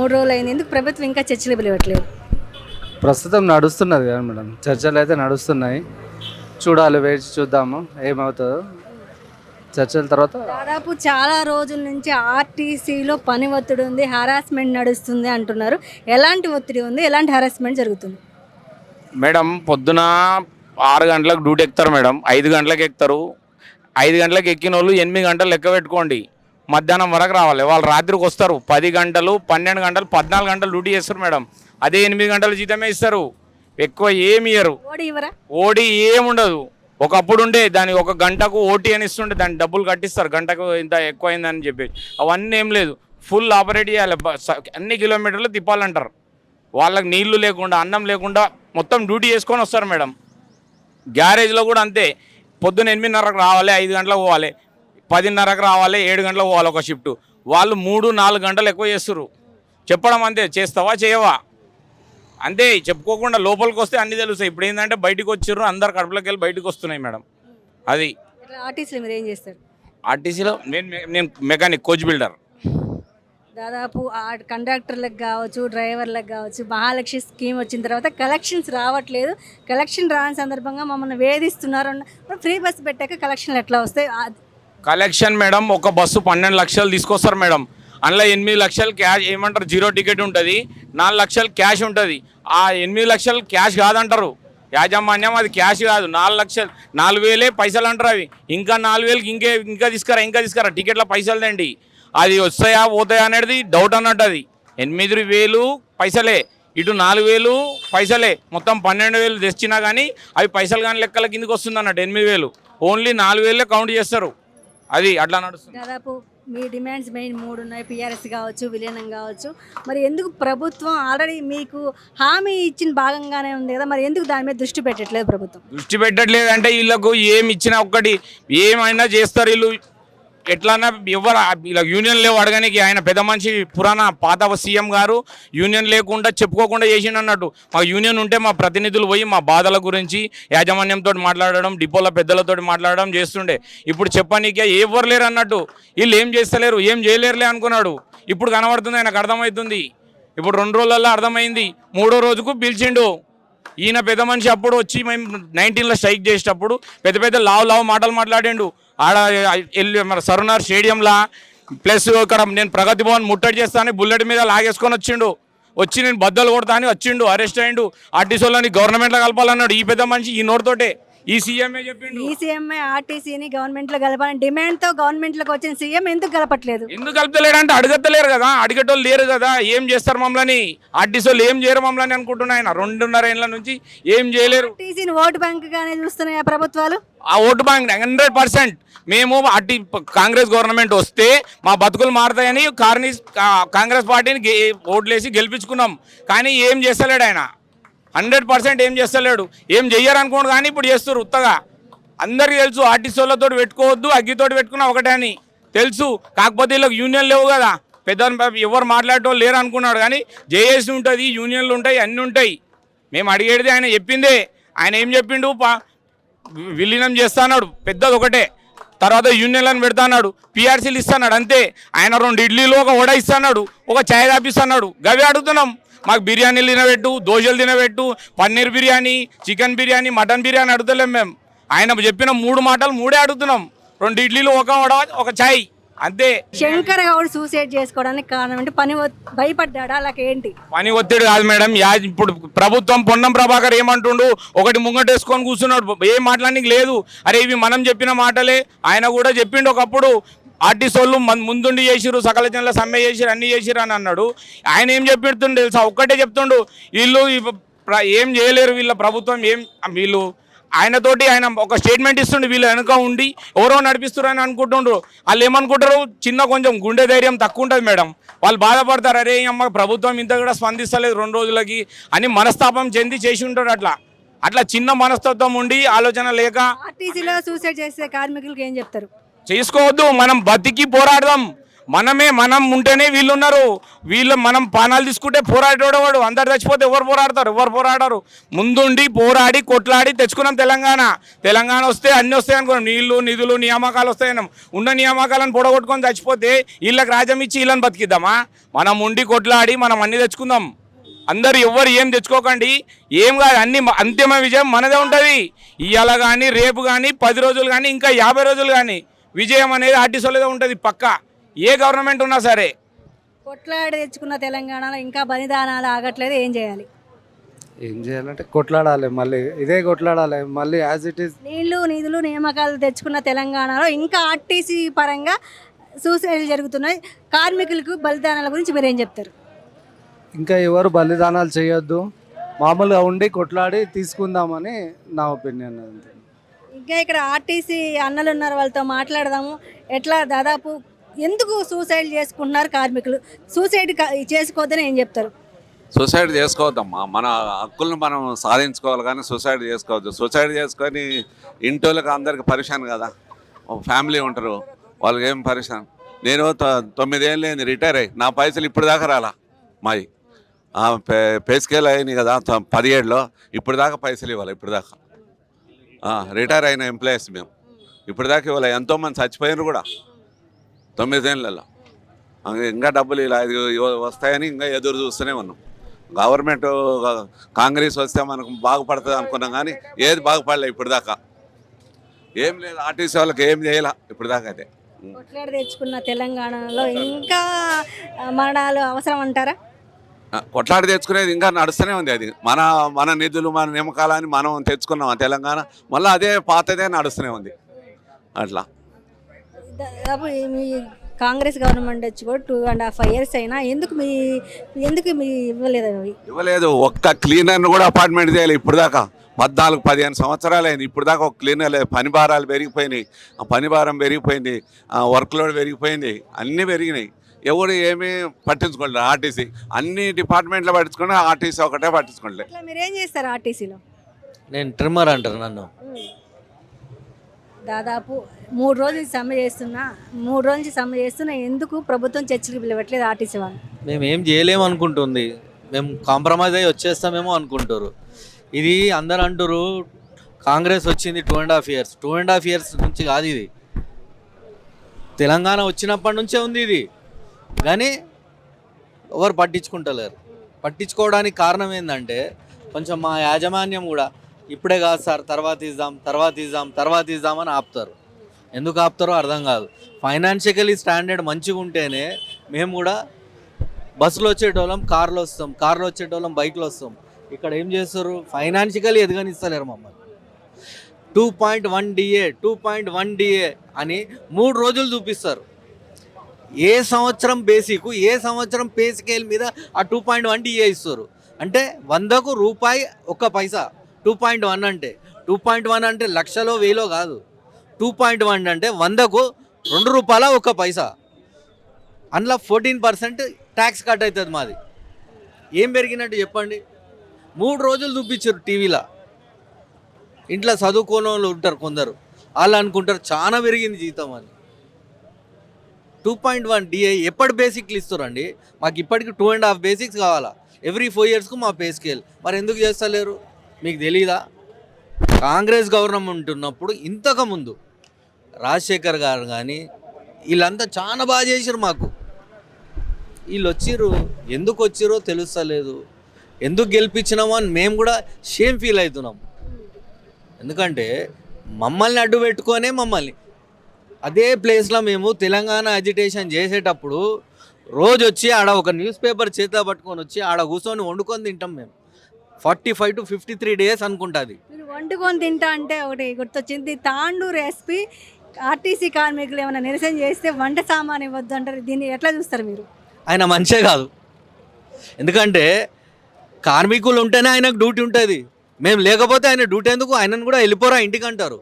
3 రోజులు అయింది. ఎందుకు ప్రభుత్వం ఇంకా చర్చలు పిలవట్లేదు? ప్రస్తుతం నడుస్తున్నది కదా మేడం, చర్చలు అయితే నడుస్తున్నాయి. చూడాలి, వేచి చూద్దాము ఏమవుతుందో. చర్చల తర్వాత దాదాపు చాలా రోజుల నుంచి ఆర్టీసీలో పని ఒత్తిడి ఉంది, హరాస్మెంట్ నడుస్తుంది అంటున్నారు. ఎలాంటి ఒత్తిడి ఉంది, ఎలాంటి హరాస్మెంట్ జరుగుతుంది? మేడం పొద్దున 6 గంటలకు డ్యూటీ ఎక్కుతారు మేడం, 5 గంటలకు ఎక్కుతారు. 5 గంటలకు ఎక్కిన వాళ్ళు 8 గంటలు లెక్క పెట్టుకోండి, మధ్యాహ్నం వరకు రావాలి. వాళ్ళు రాత్రికి వస్తారు, 10 గంటలు 12 గంటలు 14 గంటలు డ్యూటీ చేస్తారు మేడం. అదే 8 గంటల జీతమే ఇస్తారు, ఎక్కువ ఏమి ఇయ్యరు. ఓడి ఇవ్వరా? ఓడి ఏముండదు. ఒకప్పుడు ఉండే దాని ఒక గంటకు ఓటీ అని ఇస్తుంటే దాన్ని డబ్బులు కట్టిస్తారు, గంటకు ఇంత ఎక్కువ అయిందని చెప్పి. అవన్నీ ఏం లేదు, ఫుల్ ఆపరేట్ చేయాలి, అన్ని కిలోమీటర్లు తిప్పాలంటారు. వాళ్ళకి నీళ్లు లేకుండా అన్నం లేకుండా మొత్తం డ్యూటీ చేసుకొని వస్తారు మేడం. గ్యారేజ్లో కూడా అంతే, పొద్దున్న 8:30కు రావాలి, 5 గంటలకు పోవాలి, 10:30కు రావాలి, 7 గంటలకు పోవాలి ఒక షిఫ్ట్. వాళ్ళు 3-4 గంటలు ఎక్కువ చేస్తారు. చెప్పడం అంతే, చేస్తావా చేయవా అంతే. చెప్పుకోకుండా లోపలికి వస్తే అన్నీ తెలుస్తాయి. ఇప్పుడు ఏంటంటే బయటకు వచ్చారు, అందరు కడుపులోకి వెళ్ళి బయటకు వస్తున్నాయి మేడం. అది ఆర్టీసీలో మీరు ఏం చేస్తారు? ఆర్టీసీలో నేను మెకానిక్, కోచ్ బిల్డర్. దాదాపు ఆ కండక్టర్లకు కావచ్చు, డ్రైవర్లకు కావచ్చు, మహాలక్ష్మి స్కీమ్ వచ్చిన తర్వాత కలెక్షన్స్ రావట్లేదు, కలెక్షన్ రాని సందర్భంగా మమ్మల్ని వేధిస్తున్నారు. ఫ్రీ బస్సు పెట్టాక కలెక్షన్లు ఎట్లా వస్తాయి? కలెక్షన్ మేడం, ఒక బస్సు 12 లక్షలు తీసుకొస్తారు మేడం. అందులో 8 లక్షలు క్యాష్, ఏమంటారు, జీరో టికెట్ ఉంటుంది, 4 లక్షలు క్యాష్ ఉంటుంది. ఆ 8 లక్షలు క్యాష్ కాదంటారు యాజమాన్యం, అది క్యాష్ కాదు, 4 లక్షలు 4,000 పైసలు అంటారు. అవి ఇంకా 4,000కి ఇంకా తీసుకురా టికెట్ల పైసలు తండి. అది వస్తాయా పోతాయా అనేది డౌట్ అన్నట్టు. అది 8,000 పైసలే, ఇటు 4,000 పైసలే, మొత్తం 12,000 తెచ్చినా కానీ అవి పైసలు కానీ లెక్కల కిందకి వస్తుంది అన్నట్టు. 8,000 ఓన్లీ 4,000 కౌంట్ చేస్తారు. అది అట్లా నడుస్తుంది. దాదాపు మీ డిమాండ్స్ మెయిన్ 3 ఉన్నాయి, పిఆర్ఎస్ కావచ్చు, విలీనం కావచ్చు. మరి ఎందుకు ప్రభుత్వం ఆల్రెడీ మీకు హామీ ఇచ్చిన భాగంగానే ఉంది కదా, మరి ఎందుకు దాని మీద దృష్టి పెట్టట్లేదు ప్రభుత్వం? దృష్టి పెట్టట్లేదు అంటే వీళ్ళకు ఏమి ఇచ్చినా ఒక్కటి ఏమైనా చేస్తారు వీళ్ళు. ఎట్లన్నా ఎవరు ఇలా యూనియన్ లేవు అడగనికి. ఆయన పెద్ద మనిషి, పురాణ పాత సీఎం గారు యూనియన్ లేకుండా చెప్పుకోకుండా చేసిండు అన్నట్టు. మాకు యూనియన్ ఉంటే మా ప్రతినిధులు పోయి మా బాధల గురించి యాజమాన్యంతో మాట్లాడడం, డిపోల పెద్దలతో మాట్లాడడం చేస్తుండే. ఇప్పుడు చెప్పనీకే ఎవరు లేరు అన్నట్టు. వీళ్ళు ఏం చేస్తలేరు, ఏం చేయలేరులే అనుకున్నాడు. ఇప్పుడు కనబడుతుంది, ఆయనకు అర్థమవుతుంది. ఇప్పుడు 2 రోజులలో అర్థమైంది. 3వ రోజుకు పిలిచిండు ఈయన పెద్ద మనిషి. అప్పుడు వచ్చి మేము 19లో స్ట్రైక్ చేసేటప్పుడు పెద్ద లావు మాటలు మాట్లాడిండు. ఆడ వెళ్ళి మన సరునార్ స్టేడియంలా, ప్లస్ ఇక్కడ నేను ప్రగతి భవన్ ముట్టడి చేస్తాను బుల్లెట్ మీద లాగేసుకొని వచ్చి నేను బద్దలు కొడతా అని వచ్చిండు, అరెస్ట్ అయ్యిండు. ఆర్టీసీలోని గవర్నమెంట్లో కలపాలన్నాడు ఈ పెద్ద మనిషి, ఈ నోటితోటే. ఈ సీఎంఏ చెప్పిండు, ఈ సీఎంఏ ఆర్టీసీని గవర్నమెంట్లో కలపాలని డిమాండ్తో గవర్నమెంట్లోకి వచ్చిన సీఎం ఎందుకు కలపట్లేదు? ఎందుకు కలుపుతలేడు అంటే అడగత్తలేరు కదా, అడిగేటోళ్ళు లేరు కదా. ఏం చేస్తారు మమ్మల్ని, ఆర్టీసీ వాళ్ళు ఏం చేయరు మమ్మల్ని అనుకుంటున్నా. ఆయన 2.5 ఏళ్ళ నుంచి ఏం చేయలేరు. ఆర్టీసీని ఓటు బ్యాంక్ గానే చూస్తున్నాయి ప్రభుత్వాలు. ఆ ఓటు బ్యాంక్ 100% మేము కాంగ్రెస్ గవర్నమెంట్ వస్తే మా బతుకులు మారుతాయని కాంగ్రెస్ పార్టీని ఓట్లేసి గెలిపించుకున్నాం. కానీ ఏం చేస్తలేడు ఆయన, 100% ఏం చేస్తలేడు. ఏం చెయ్యరు అనుకోండి, కానీ ఇప్పుడు చేస్తారు ఉత్తగా. అందరికీ తెలుసు ఆర్టీసీ వాళ్ళతో పెట్టుకోవద్దు, అగ్గితోటి పెట్టుకున్నా ఒకటే అని తెలుసు. కాకపోతే వీళ్ళకి యూనియన్ లేవు కదా, పెద్ద ఎవరు మాట్లాడేటోళ్ళు లేరు అనుకున్నాడు. కానీ జేఏసీ ఉంటుంది, యూనియన్లు ఉంటాయి, అన్నీ ఉంటాయి. మేము అడిగేది ఆయన చెప్పిందే. ఆయన ఏం చెప్పిండు, విలీనం చేస్తాడు పెద్దది ఒకటే, తర్వాత యూనియన్లను పెడతాడు, పిఆర్సీలు ఇస్తాడు అంతే. ఆయన 2 ఇడ్లీలు ఒక వడ ఇస్తాడు, ఒక ఛాయ్ తాపిస్తాడు. గవి అడుగుతున్నాం. మాకు బిర్యానీలు తినబెట్టు, దోశలు తినబెట్టు, పన్నీర్ బిర్యానీ, చికెన్ బిర్యానీ, మటన్ బిర్యానీ అడుగుతలేం మేము. ఆయన చెప్పిన 3 మాటలు 3 అడుగుతున్నాం. 2 ఇడ్లీలు, ఒక వడ, ఒక ఛాయ్ అంతే. శంకర్ గౌడ్ సూసైడ్ చేసుకోవడానికి కారణం అంటే భయపడ్డా ఏంటి? పని ఒత్తిడి కాదు మేడం. ఇప్పుడు ప్రభుత్వం పొన్నం ప్రభాకర్ ఏమంటుండు, ఒకటి ముంగటేసుకొని కూర్చున్నాడు, ఏం మాట్లాడడానికి లేదు. అరే ఇవి మనం చెప్పిన మాటలే. ఆయన కూడా చెప్పిండు ఒకప్పుడు, ఆర్టీసీ వాళ్ళు ముందుండి చేసిరు, సకల జనుల సమ్మె చేసిరు, అన్నీ చేసిరు అని అన్నాడు. ఆయన ఏం చెప్తుండు తెలుసా, ఒక్కటే చెప్తుండు, వీళ్ళు ఏం చేయలేరు, వీళ్ళ ప్రభుత్వం ఏం, వీళ్ళు ఆయనతోటి ఆయన ఒక స్టేట్మెంట్ ఇస్తుండే, వీళ్ళు వెనుక ఉండి ఎవరో నడిపిస్తారు అని అనుకుంటుండ్రు. వాళ్ళు ఏమనుకుంటారు, చిన్న కొంచెం గుండె ధైర్యం తక్కువ ఉంటుంది మేడం. వాళ్ళు బాధపడతారు, అరే అమ్మ ప్రభుత్వం ఇంత కూడా స్పందిస్తలేదు 2 రోజులకి అని మనస్తాపం చెంది చేసి ఉంటారు. అట్లా చిన్న మనస్తత్వం ఉండి ఆలోచన లేక. ఆర్టీసీలో సూసైడ్ చేసే కార్మికులకి ఏం చెప్తారు? చేసుకోవద్దు, మనం బతికి పోరాడదాం. మనం ఉంటేనే వీళ్ళు ఉన్నారు. మనం పానాలు తీసుకుంటే పోరాడేవాడు అందరు చచ్చిపోతే ఎవరు పోరాడరు. ముందుండి పోరాడి కొట్లాడి తెచ్చుకున్నాం తెలంగాణ వస్తే అన్నీ వస్తాయి అనుకున్నాం. నీళ్లు నిధులు నియామకాలు వస్తాయన్నాం. ఉన్న నియామకాలను పొడగొట్టుకొని చచ్చిపోతే వీళ్ళకి రాజ్యం ఇచ్చి వీళ్ళని బతికిద్దామా? మనం ఉండి కొట్లాడి మనం అన్నీ తెచ్చుకుందాం. అందరు ఎవ్వరు ఏం తెచ్చుకోకండి, ఏం కాదు, అన్ని అంతిమ విజయం మనదే ఉంటుంది. ఇవాళ కానీ రేపు కానీ 10 రోజులు కానీ ఇంకా 50 రోజులు కానీ విజయం అనేది ఆర్టీసీలోదే ఉంటుంది పక్కా, ఏ గవర్నమెంట్ ఉన్నా సరే. కొట్లాడి తెచ్చుకున్న తెలంగాణలో ఇంకా బలిదానాలు ఆగట్లేదు, ఏం చేయాలి? ఏం చేయాలంటే కొట్లాడాలి, మళ్ళీ ఇదే కొట్లాడాలి మళ్ళీ యాజ్ ఇట్ ఈస్. నీళ్లు నిధులు నియామకాలు తెచ్చుకున్న తెలంగాణలో ఇంకా ఆర్టీసీ పరంగా సూసైడ్ జరుగుతున్నాయి. కార్మికులకు బలిదానాల గురించి మీరు ఏం చెప్తారు? ఇంకా ఎవరు బలిదానాలు చేయొద్దు, మామూలుగా ఉండి కొట్లాడి తీసుకుందామని నా ఒపీనియన్. అంతే. ఇంకా ఇక్కడ ఆర్టీసీ అన్నలు ఉన్నారు, వాళ్ళతో మాట్లాడదాము. ఎట్లా దాదాపు ఎందుకు సూసైడ్ చేసుకుంటున్నారు కార్మికులు? సూసైడ్ చేసుకోవద్దని ఏం చెప్తారు? సూసైడ్ చేసుకోవద్దమ్మా, మన హక్కులను మనం సాధించుకోవాలి కానీ సూసైడ్ చేసుకోవద్దు. సూసైడ్ చేసుకొని ఇంటోళ్ళకి అందరికి పరిశాన్ కదా, ఒక ఫ్యామిలీ ఉంటారు, వాళ్ళకి ఏం పరిశాన్. నేను 9 ఏళ్ళు రిటైర్ అయ్యి నా పైసలు ఇప్పుడు దాకా రాలా. మాయి పే స్కేల్ అయినాయి కదా 17లో, ఇప్పుడు దాకా పైసలు ఇవ్వాలి. ఇప్పుడు దాకా రిటైర్ అయిన ఎంప్లాయీస్ మేము ఇప్పుడు దాకా ఇవ్వాలి. ఎంతోమంది చచ్చిపోయినారు కూడా 9 ఏళ్ళలో. ఇంకా డబ్బులు ఇలా వస్తాయని ఇంకా ఎదురు చూస్తూనే ఉన్నాం. గవర్నమెంట్ కాంగ్రెస్ వస్తే మనకు బాగుపడుతుంది అనుకున్నాం కానీ ఏది బాగుపడలే ఇప్పుడు దాకా. ఏం లేదు, ఆర్టీసీ వాళ్ళకి ఏం చేయాల ఇప్పుడు దాకా. అయితే కొట్లాడి తెచ్చుకున్న తెలంగాణలో ఇంకా మరణాలు అవసరం అంటారా? కొట్లాడి తెచ్చుకునేది ఇంకా నడుస్తూనే ఉంది. అది మన నిధులు మన నియమకాలని మనం తెచ్చుకున్నాం తెలంగాణ, మళ్ళీ అదే పాతదే నడుస్తూనే ఉంది. అట్లా దాదాపు మీ కాంగ్రెస్ గవర్నమెంట్ వచ్చి కూడా 2.5 years అయినా ఎందుకు మీ ఇవ్వలేదు? ఇవ్వలేదు. ఒక్క క్లీనర్ను కూడా అపార్ట్మెంట్ చేయాలి ఇప్పుడు దాకా. 14-15 సంవత్సరాలు అయింది, ఇప్పుడు దాకా ఒక క్లీనర్ లేదు. పని భారాలు పెరిగిపోయినాయి, పని భారం పెరిగిపోయింది, వర్క్ లోడ్ పెరిగిపోయింది, అన్నీ పెరిగినాయి. ఎవరు ఏమీ పట్టించుకోలేదు. ఆర్టీసీ అన్ని డిపార్ట్మెంట్లో పట్టించుకుంటే ఆర్టీసీ ఒకటే పట్టించుకోలేదు. మీరు ఏం చేస్తారు ఆర్టీసీలో? నేను ట్రిమ్మర్ అంటారు నన్ను. దాదాపు 3 రోజులు సమ్మె చేస్తున్నా ఎందుకు ప్రభుత్వం చర్చలకు పిలవట్లేదు ఆర్టీసీ వాళ్ళు? మేము ఏం చేయలేము అనుకుంటుంది, మేము కాంప్రమైజ్ అయ్యి వచ్చేస్తామేమో అనుకుంటారు. ఇది అందరు అంటారు కాంగ్రెస్ వచ్చింది 2.5 years. 2.5 years నుంచి కాదు, ఇది తెలంగాణ వచ్చినప్పటి నుంచే ఉంది ఇది. కానీ ఎవరు పట్టించుకుంటలేరు. పట్టించుకోవడానికి కారణం ఏంటంటే కొంచెం మా యాజమాన్యం కూడా ఇప్పుడే కాదు సార్, తర్వాత ఇద్దాం అని ఆపుతారు. ఎందుకు ఆపుతారో అర్థం కాదు. ఫైనాన్షియలీ స్టాండర్డ్ మంచిగా ఉంటేనే మేము కూడా బస్సులో వచ్చేటోళ్ళం కార్లో వచ్చేటోళ్ళం బైక్లో వస్తాం. ఇక్కడ ఏం చేస్తారు, ఫైనాన్షియలీ ఎదగనిస్తలేరు మమ్మల్ని. 2.1 DA అని 3 రోజులు చూపిస్తారు. ఏ సంవత్సరం బేసిక్, ఏ సంవత్సరం పే స్కేల్ మీద ఆ 2.1 DA ఇస్తారు. అంటే 100కు రూపాయి 1 పైసా. 2.1 అంటే 2.1 అంటే లక్షలో వేలో కాదు. 2.1 అంటే 100కు 2 రూపాయల 1 పైసా. అందులో 14% ట్యాక్స్ కట్ అవుతుంది మాది. ఏం పెరిగినట్టు చెప్పండి? 3 రోజులు చూపించారు టీవీలో. ఇంట్లో చదువుకోని వాళ్ళు ఉంటారు కొందరు, వాళ్ళు అనుకుంటారు చాలా పెరిగింది జీతం అని. 2.1 DA ఎప్పటి బేసిక్లు ఇస్తారండి? మాకు ఇప్పటికి 2.5 బేసిక్స్ కావాలా. ఎవ్రీ 4 yearsకు మా పే స్కేల్. మరి ఎందుకు చేస్తలేరు? మీకు తెలీదా? కాంగ్రెస్ గవర్నమెంట్ ఉన్నప్పుడు ఇంతకుముందు రాజశేఖర్ గారు కానీ వీళ్ళంతా చాలా బాగా చేశారు మాకు. వీళ్ళు వచ్చిర్రు, ఎందుకు వచ్చిరో తెలుస్తలేదు. ఎందుకు గెలిపించినామో అని మేము కూడా షేమ్ ఫీల్ అవుతున్నాం. ఎందుకంటే మమ్మల్ని అడ్డు పెట్టుకొనే అదే ప్లేస్లో మేము తెలంగాణ అజిటేషన్ చేసేటప్పుడు రోజు వచ్చి ఆడ ఒక న్యూస్ పేపర్ చేతిలో పట్టుకొని వచ్చి ఆడ కూర్చొని వండుకొని తింటాం మేము. 45 to 53 days అనుకుంటుంది. మీరు వండుకొని తింటా అంటే ఒకటి గుర్తొచ్చింది, తాండూరు ఎస్పీ ఆర్టీసీ కార్మికులు ఏమైనా నిరసన చేస్తే వంట సామాన్ ఇవ్వద్దు అంటారు. దీన్ని ఎట్లా చూస్తారు మీరు? ఆయన మంచే కాదు. ఎందుకంటే కార్మికులు ఉంటేనే ఆయనకు డ్యూటీ ఉంటుంది. మేము లేకపోతే ఆయన డ్యూటీ ఎందుకు? ఆయనను కూడా వెళ్ళిపోరా ఇంటికి అంటారు.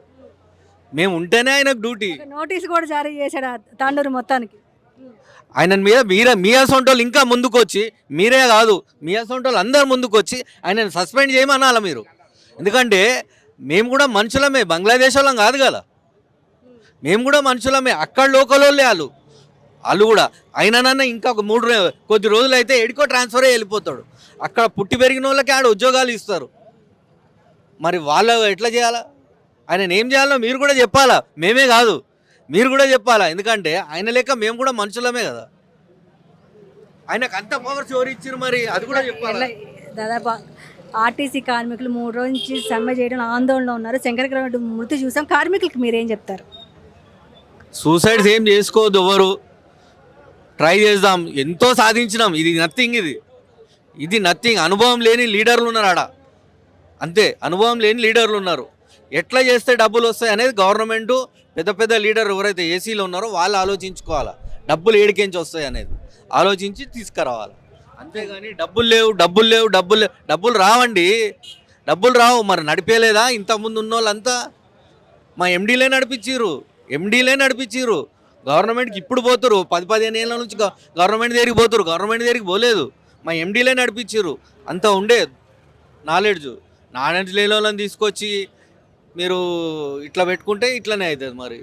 మేము ఉంటేనే ఆయనకు డ్యూటీ. నోటీస్ కూడా జారీ చేశాడు తాండూరు మొత్తానికి. ఆయన మీద మీ అసొంటి వాళ్ళు ఇంకా ముందుకు వచ్చి, మీరే కాదు మీ అసొంటి వాళ్ళు అందరు ముందుకు వచ్చి ఆయనను సస్పెండ్ చేయమనాలా మీరు. ఎందుకంటే మేము కూడా మనుషులమే, బంగ్లాదేశ్ వాళ్ళం కాదు కదా. మేము కూడా మనుషులమే. అక్కడ లోకల్ వాళ్ళే వాళ్ళు కూడా అయినా ఇంకా ఒక కొద్ది రోజులు అయితే ఎడికో ట్రాన్స్ఫర్ అయ్యి వెళ్ళిపోతాడు. అక్కడ పుట్టి పెరిగిన వాళ్ళకి ఆడ ఉద్యోగాలు ఇస్తారు. మరి వాళ్ళు ఎట్లా చేయాలా? ఆయన ఏం చేయాలో మీరు కూడా చెప్పాలా, మేమే కాదు మీరు కూడా చెప్పాలా. ఎందుకంటే ఆయన లెక్క మేము కూడా మనుషులమే కదా. ఆయనకు అంత పవర్స్ ఎవరు ఇచ్చారు మరి అది కూడా చెప్పాలా. దాదాపు ఆర్టీసీ కార్మికులు 3 రోజుల నుంచి సమ్మె చేయడం ఆందోళనలో ఉన్నారు. శంకరగ్రహ మృతి చూసాం. కార్మికులకు మీరేం చెప్తారు? సూసైడ్స్ ఏం చేసుకోవద్దు ఎవరు. ట్రై చేద్దాం, ఎంతో సాధించినాం. ఇది నథింగ్, ఇది నథింగ్. అనుభవం లేని లీడర్లు ఉన్నారు ఆడ, అంతే. అనుభవం లేని లీడర్లు ఉన్నారు. ఎట్లా చేస్తే డబ్బులు వస్తాయి అనేది గవర్నమెంట్ పెద్ద పెద్ద లీడర్ ఎవరైతే ఏసీలో ఉన్నారో వాళ్ళు ఆలోచించుకోవాలి. డబ్బులు ఏడికేంచి వస్తాయి అనేది ఆలోచించి తీసుకురావాలి. అంతేగాని డబ్బులు లేవు డబ్బులు లేవు డబ్బులు లేవు, డబ్బులు రావండి, డబ్బులు రావు. మరి నడిపేలేదా ఇంతకుముందు ఉన్న వాళ్ళంతా? మా ఎండీలే నడిపించారు. గవర్నమెంట్కి ఇప్పుడు పోతారు, 10-15 ఏళ్ళ నుంచి గవర్నమెంట్ దగ్గరికి పోతారు. గవర్నమెంట్ దగ్గరికి పోలేదు, మా ఎండీలే నడిపించారు. అంత ఉండే నాలెడ్జ్ లేని వాళ్ళని తీసుకొచ్చి మీరు ఇట్లా పెట్టుకుంటే ఇట్లనే అవుతుంది మరి.